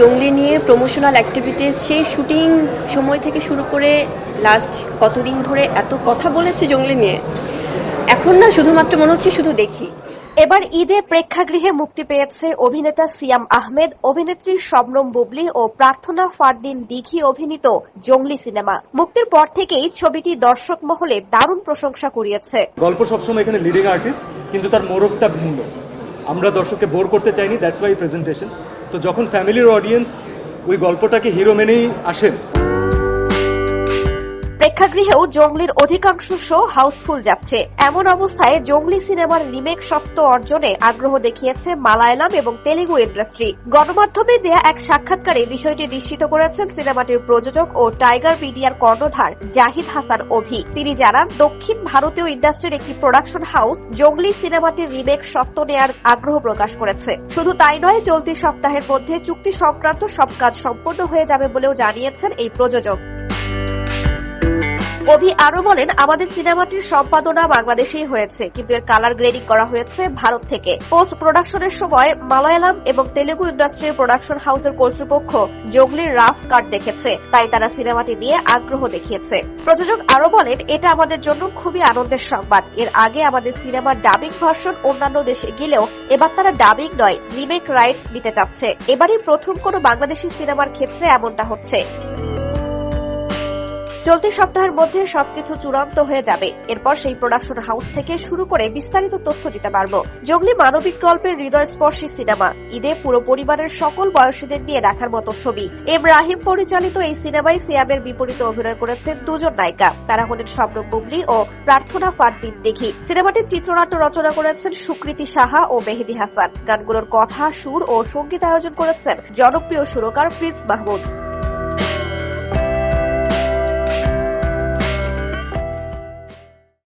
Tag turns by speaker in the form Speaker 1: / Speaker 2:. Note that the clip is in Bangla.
Speaker 1: জঙ্গলি নিয়ে প্রমোশনাল অ্যাক্টিভিটিস সেই শুটিং সময় থেকে শুরু করে লাস্ট কতদিন ধরে এত কথা বলেছে জঙ্গলি নিয়ে, এখন না শুধুমাত্র মনে হচ্ছে শুধু দেখি।
Speaker 2: এবার ঈদে প্রেক্ষাগৃহে মুক্তি পেয়েছে অভিনেতা সিয়াম আহমেদ, অভিনেত্রী শবনম বুবলী ও প্রার্থনা ফারদিন দিঘি অভিনীত জঙ্গলি সিনেমা। মুক্তির পর থেকেই ছবিটি দর্শক মহলে দারুণ প্রশংসা কুড়িয়েছে।
Speaker 3: গল্প সবসময় এখানে লিডিং আর্টিস্ট, কিন্তু তার মোড়কটা ভিন্ন। আমরা দর্শককে বোর করতে চাইনি, দ্যাটস ওয়াই প্রেজেন্টেশন। তো যখন ফ্যামিলির অডিয়েন্স ওই গল্পটাকে হিরো মেনেই আসেন,
Speaker 2: প্রেক্ষাগৃহেও জঙ্গলির অধিকাংশ শো হাউসফুল যাচ্ছে। এমন অবস্থায় জঙ্গলি সিনেমার রিমেক সত্ত্ব অর্জনে আগ্রহ দেখিয়েছে মালায়ালাম এবং তেলুগু ইন্ডাস্ট্রি। গণমাধ্যমে দেয়া এক সাক্ষাৎকারে বিষয়টি নিশ্চিত করেছেন সিনেমাটির প্রযোজক ও টাইগার মিডিয়ার কর্ণধার জাহিদ হাসান অভি। তিনি জানান, দক্ষিণ ভারতীয় ইন্ডাস্ট্রির একটি প্রোডাকশন হাউস জঙ্গলি সিনেমাটির রিমেক সত্ত্ব নেয়ার আগ্রহ প্রকাশ করেছে। শুধু তাই নয়, চলতি সপ্তাহের মধ্যে চুক্তি সংক্রান্ত সব কাজ সম্পন্ন হয়ে যাবে বলেও জানিয়েছেন এই প্রযোজক। অভি আরো বলেন, আমাদের সিনেমাটির সম্পাদনা বাংলাদেশেই হয়েছে, কিন্তু এর কালার গ্রেডিং করা হয়েছে ভারত থেকে। পোস্ট প্রোডাকশনের সময় মালায়ালাম এবং তেলুগু ইন্ডাস্ট্রির প্রোডাকশন হাউসের কর্তৃপক্ষ জঙ্গলির রাফ কাট দেখেছে, তাই তারা সিনেমাটি নিয়ে আগ্রহ দেখিয়েছে। প্রযোজক আরো বলেন, এটা আমাদের জন্য খুবই আনন্দের সংবাদ। এর আগে আমাদের সিনেমার ডাবিং ভার্সন অন্যান্য দেশে গেলেও এবার তারা ডাবিং নয়, রিমেক রাইটস নিতে চাচ্ছে। এবারই প্রথম কোনো বাংলাদেশি সিনেমার ক্ষেত্রে এমনটা হচ্ছে। চলতি সপ্তাহের মধ্যে সবকিছু চূড়ান্ত হয়ে যাবে। এরপর সেই প্রোডাকশন হাউস থেকে শুরু করে বিস্তারিত তথ্য দিতে পারবো। জঙ্গলি মানবিক গল্পের হৃদয়স্পর্শী সিনেমা। ঈদে পুরো পরিবারের সকল বয়সীদের নিয়ে দেখার মতো ছবি। এম রাহিম পরিচালিত এই সিনেমায় সিয়ামের বিপরীতে অভিনয় করেছেন দুজন নায়িকা। তারা হলেন শবনম বুবলী ও প্রার্থনা ফারদিন দিঘি। সিনেমাটির চিত্রনাট্য রচনা করেছেন সুকৃতি সাহা ও মেহেদী হাসান। গানগুলোর কথা, সুর ও সঙ্গীত আয়োজন করেছেন জনপ্রিয় সুরকার প্রিন্স মাহমুদ।